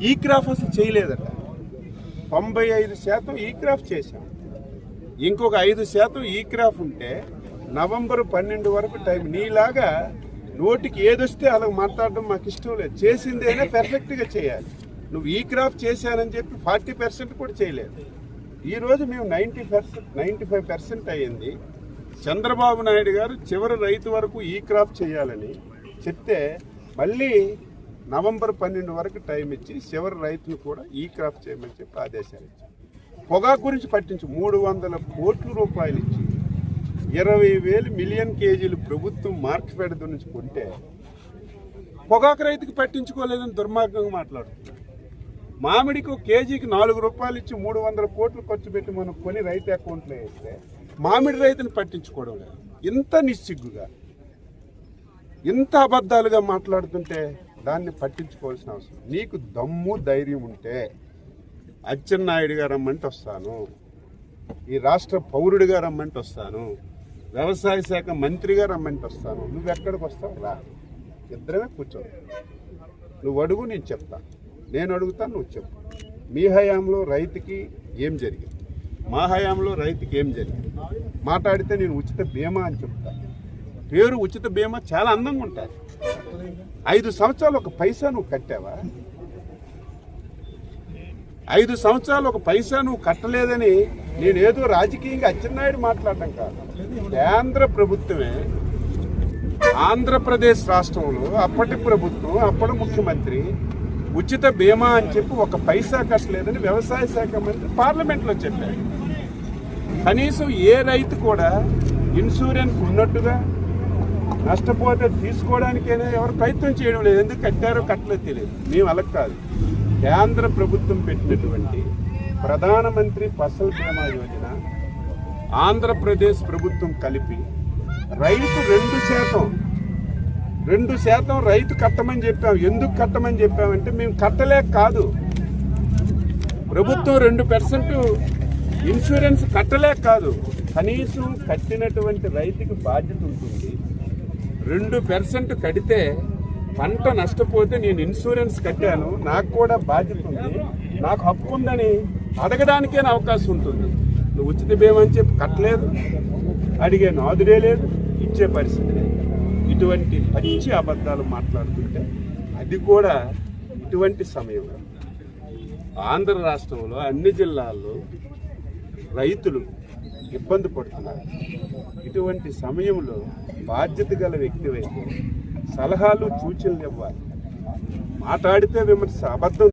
ఈ క్రాఫ్ అసలు చేయలేదట. 95% ఈ క్రాఫ్ చేశాం. ఇంకొక 5% ఈ క్రాఫ్ ఉంటే నవంబర్ 12 వరకు టైం. నీలాగా నోటికి ఏదొస్తే అలా మాట్లాడడం మాకు ఇష్టం లేదు. చేసిందేనే పెర్ఫెక్ట్గా చేయాలి. నువ్వు ఈ క్రాఫ్ చేశానని చెప్పి 40% కూడా చేయలేదు. ఈరోజు మేము 95% అయ్యింది. చంద్రబాబు నాయుడు గారు చివరి రైతు వరకు ఈ క్రాఫ్ చేయాలని చెప్తే మళ్ళీ నవంబర్ 12 వరకు టైం ఇచ్చి చివరి రైతును కూడా ఈ క్రాఫ్ చేయమని చెప్పి ఆదేశాలు ఇచ్చారు. పొగాకు గురించి పట్టించి 300 కోట్ల రూపాయలు ఇచ్చి 20,000 మిలియన్ కేజీలు ప్రభుత్వం మార్కెట్ నుంచి కొంటే పొగాకు రైతుకి పట్టించుకోలేదని దుర్మార్గంగా మాట్లాడుతున్నారు. మామిడికి ఒక కేజీకి 4 రూపాయలు ఇచ్చి 300 కోట్లు ఖర్చు పెట్టి మనం కొని రైతు అకౌంట్లో వేస్తే మామిడి రైతుని పట్టించుకోవడం లేదు. ఇంత నిస్సిగ్గుగా ఇంత అబద్ధాలుగా మాట్లాడుతుంటే దాన్ని పట్టించుకోవాల్సిన అవసరం. నీకు దమ్ము ధైర్యం ఉంటే అచ్చెన్నాయుడు గారు రమ్మంటే వస్తాను, ఈ రాష్ట్ర పౌరుడిగా రమ్మంటే వస్తాను, వ్యవసాయ శాఖ మంత్రిగా రమ్మంటే వస్తాను. నువ్వు ఎక్కడికి వస్తావు రా, ఇద్దరమే కూర్చో. నువ్వు అడుగు, నేను చెప్తా. నేను అడుగుతాను, నువ్వు చెప్పు. మీ హయాంలో రైతుకి ఏం జరిగింది, మా హయాంలో రైతుకి ఏం జరిగింది మాట్లాడితే నేను ఉచిత బీమా అని చెప్తా. పేరు ఉచిత బీమా చాలా అందంగా ఉంటుంది. 5 సంవత్సరాలు ఒక పైసా నువ్వు కట్టావా? 5 సంవత్సరాలు ఒక పైసా నువ్వు కట్టలేదని నేనేదో రాజకీయంగా అచ్చెన్నాయుడు మాట్లాడటం కాదు. కేంద్ర ప్రభుత్వమే ఆంధ్రప్రదేశ్ రాష్ట్రంలో అప్పటి ప్రభుత్వం అప్పటి ముఖ్యమంత్రి ఉచిత బీమా అని చెప్పి ఒక పైసా కట్టలేదని వ్యవసాయ శాఖ మంత్రి పార్లమెంట్లో చెప్పారు. కనీసం ఏ రైతు కూడా ఇన్సూరెన్స్ ఉన్నట్టుగా నష్టపోతే తీసుకోవడానికైనా ఎవరు ప్రయత్నం చేయడం లేదు. ఎందుకు కట్టారో కట్టలేదు తెలియదు. మేము అలా కాదు. కేంద్ర ప్రభుత్వం పెట్టినటువంటి ప్రధానమంత్రి ఫసల్ బీమా యోజన ఆంధ్రప్రదేశ్ ప్రభుత్వం కలిపి రైతు 2% రైతు కట్టమని చెప్పాం. ఎందుకు కట్టమని చెప్పామంటే మేము కట్టలేక కాదు, ప్రభుత్వం 2% ఇన్సూరెన్స్ కట్టలేక కాదు, కనీసం కట్టినటువంటి రైతుకి బాధ్యత ఉంటుంది. 2% కడితే పంట నష్టపోతే నేను ఇన్సూరెన్స్ కట్టాను, నాకు కూడా బాధ్యత ఉంది, నాకు హక్కు ఉందని అడగడానికే అవకాశం ఉంటుంది. నువ్వు ఉచిత బీమా అని చెప్పి కట్టలేదు, అడిగే నాదుడే లేదు, ఇచ్చే పరిస్థితి లేదు. ఇటువంటి పచ్చి అబద్ధాలు మాట్లాడుతుంటే అది కూడా ఇటువంటి సమయంలో ఆంధ్ర రాష్ట్రంలో అన్ని జిల్లాల్లో రైతులు ఇబ్బంది పడుతున్నారు. ఇటువంటి సమయంలో బాధ్యత గల వ్యక్తివైతే సలహాలు సూచనలు ఇవ్వాలి. మాట్లాడితే విమర్శ అబద్ధం